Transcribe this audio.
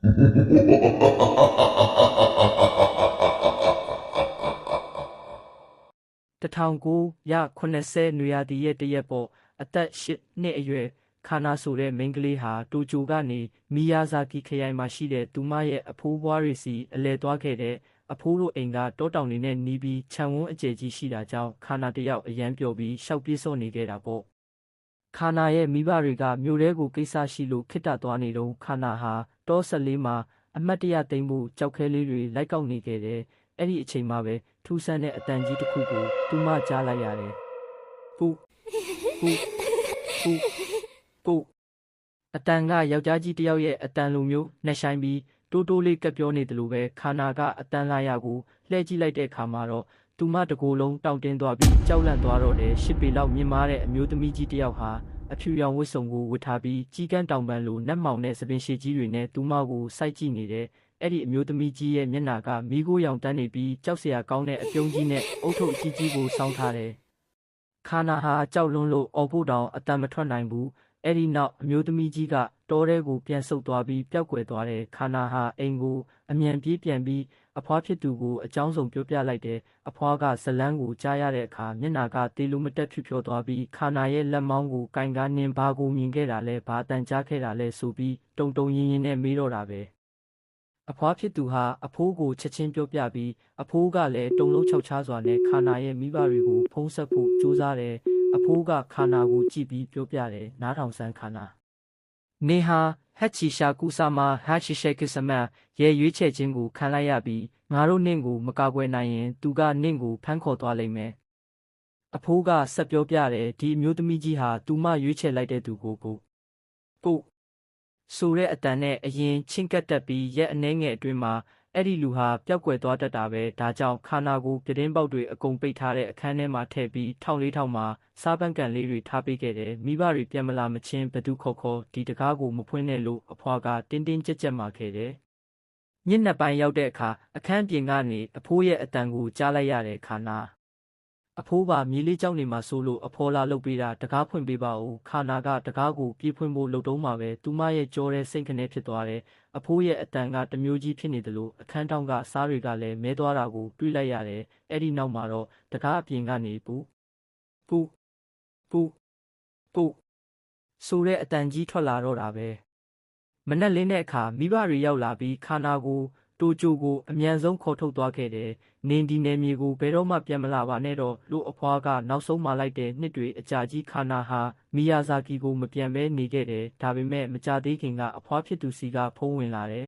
1980နွေရာသီရဲ့တရက်ပေါ့အသက်8နှစ်အရွယ်ခါနာဆိုတဲ့မိန်းကလေးဟာတိုကျိုကနေမီယာဇာကီခရိုင်မှာရှိတဲ့သူမရဲ့အဖိုးဘွားတွေစီအလဲသွားခဲ့တဲ့အဖိုးတို့အိမ်ကတောတောင်တွေနဲ့နီးပြီးခြံဝန်းအကျယ်ကြီးရှိတာကြောင့်ခါနာတယောက်အရန်ပျော်ပြီးရှောက်ပြေးစော့နေခဲ့တာပေါ့ခါနာရဲ့မိဘတွေကမြို့ထဲကိုကိစ္စရှိလို့ခိတ္တသွားနေတော့ခါနာဟာတော14မှာအမတ်တရသိမ်းဖို့ကြောက်ခဲလေးတွေလိုက်ကောက်နေခဲ့တယ်အဲ့ဒီအချိန်မှာပဲထူးဆန်းတဲ့အတန်ကြီးတစ်ခုကိုသူမကြားလိုက်ရတယ်ပူပူပူပူအတန်ကယောက်ျားကြီးတစ်ယောက်ရဲ့အတန်လိုမျိုးနှက်ဆိုင်ပြီးတိုးတိုးလေးကပ်ပြောနေတယ်လို့ပဲခါနာကအတန်လာရကိုလှည့်ကြည့်လိုက်တဲ့အခါမှာတော့သူမတကိုယ်လုံးတောင့်တင်းသွားပြီးကြောက်လန့်သွားတော့တယ်ရှစ်ပေလောက်မြင်မာတဲ့အမျိုးသမီးကြီးတစ်ယောက်ဟာအဖြူရောင်ဝတ်စုံကိုဝတ်ထားပြီးကြီးကန်းတောင်ပန်းလိုနက်မောင်တဲ့သပင်ရှည်ကြီးတွေနဲ့သူမကိုစိုက်ကြည့်နေတယ်အဲ့ဒီအမျိုးသမီးကြီးရဲ့မျက်နှာကမီးခိုးရောင်တန်းနေပြီးကြောက်စရာကောင်းတဲ့အပြုံးကြီးနဲ့အုတ်ထုပ်အကြီးကြီးကိုစောင်းထားတယ်ခါနာဟာကြောက်လွန်းလို့အော်ဖို့တောင်အတန်မထွက်နိုင်ဘူးအဲ့ဒီနောက်အမျိုးသမီးကြီးကတောထဲကိုပြန်ဆုတ်သွားပြီးပျောက်ကွယ်သွားတယ်ခါနာဟာအိမ်ကိုအမြန်ပြေးပြန်ပြီးအဖွားဖြစ်သူကိုအကြောင်းစုံပြောပြလိုက်တယ်အဖွားကဇလန်းကိုကြားရတဲ့အခါမျက်နှာကတေလိုမတက်ဖြူဖြောသွားပြီးခါနာရဲ့လက်မောင်းကိုကင်ကားနင်းဘာကိုမြင်ခဲ့တာလဲဘာအတန်ကြားခဲ့တာလဲဆိုပြီးတုံတုံရင်းနဲ့မေးတော့တာပဲအဖွားဖြစ်သူဟာအဖိုးကိုချက်ချင်းပြောပြပြီးအဖိုးကလည်းတုံလုံးချောက်ချစွာနဲ့ခါနာရဲ့မိဘတွေကိုဖုံးဆက်ဖို့ကြိုးစားတယ်အဖိုးကခါနာကိုကြည့်ပြီးပြောပြတယ်နားထောင်စမ်းခါနာနေဟာဟက်ချီရှာကူဆာမာဟက်ချီရှေကစ္စမန်ရဲ့ရွေးချယ်ခြင်းကိုခံလိုက်ရပြီးငါတို့နင့်ကိုမကာကွယ်နိုင်ရင်သူကနင့်ကိုဖမ်းခေါ်သွားလိမ့်မယ်အဖိုးကဆက်ပြောပြတယ်ဒီအမျိုးသမီးကြီးဟာသူမရွေးချယ်လိုက်တဲ့သူကိုပို့ဆိုတဲ့အတန်နဲ့အရင်ချင်းကပ်တက်ပြီးရက်အနှဲငယ်အတွင်းမှာအဲ့ဒီလူဟာပျောက်ကွယ်သွားတတ်တာပဲဒါကြောင့်ခါနာကိုပြတင်းပေါက်တွေအကုန်ပိတ်ထားတဲ့အခန်းထဲမှာထည့်ပြီး1400မှာစားပန်းကန်လေးတွေထားပေးခဲ့တယ်မိဘတွေပြန်မလာမချင်းဘသူခေါ်ဒီတကားကိုမဖွင့်နဲ့လို့အဖွားကတင်းတင်းကြပ်ကြပ်မှာခဲ့တယ်ညနေပိုင်းရောက်တဲ့အခါအခန်းပြင်ကနေအဖိုးရဲ့အတန်ကိုကြားလိုက်ရတဲ့ခါနာအဖိုးပါမြေလေးကျောင်းနေမှာဆိုလို့အဖော်လာလုပ်ပေးတာတကားဖွင့်ပေးပါဦးခါနာကတကားကိုပြေးဖွင့်ဖို့လုပ်တော့မှာပဲသူမရဲ့ကြောတဲ့စိတ်ကနေဖြစ်သွားတယ်အဖိုးရဲ့အတန်ကတမျိုးကြီးဖြစ်နေတယ်လို့အခန်းတောင်ကစားတွေကလည်းမဲသွားတာကိုတွေးလိုက်ရတယ်အဲ့ဒီနောက်မှာတော့တကားအပြင်ကနေပူဆိုတဲ့အတန်ကြီးထွက်လာတော့တာပဲမနက်လင်းတဲ့အခါမိဘတွေရောက်လာပြီးခါနာကိုတိုကျိုကိုအမြန်ဆုံးခေါ်ထုတ်သွားခဲ့တယ်။နင်းဒီနယ်မြေကိုဘယ်တော့မှပြန်မလာပါနဲ့တော့လို့အဖွားကနောက်ဆုံးမှလိုက်တဲ့နှစ်တွေအကြာကြီးခါနာဟာမီယာဇာကီကိုမပြန်ဘဲနေခဲ့တယ်။ဒါပေမဲ့မကြသေးခင်ကအဖွားဖြစ်သူစီကဖုံးဝင်လာတယ်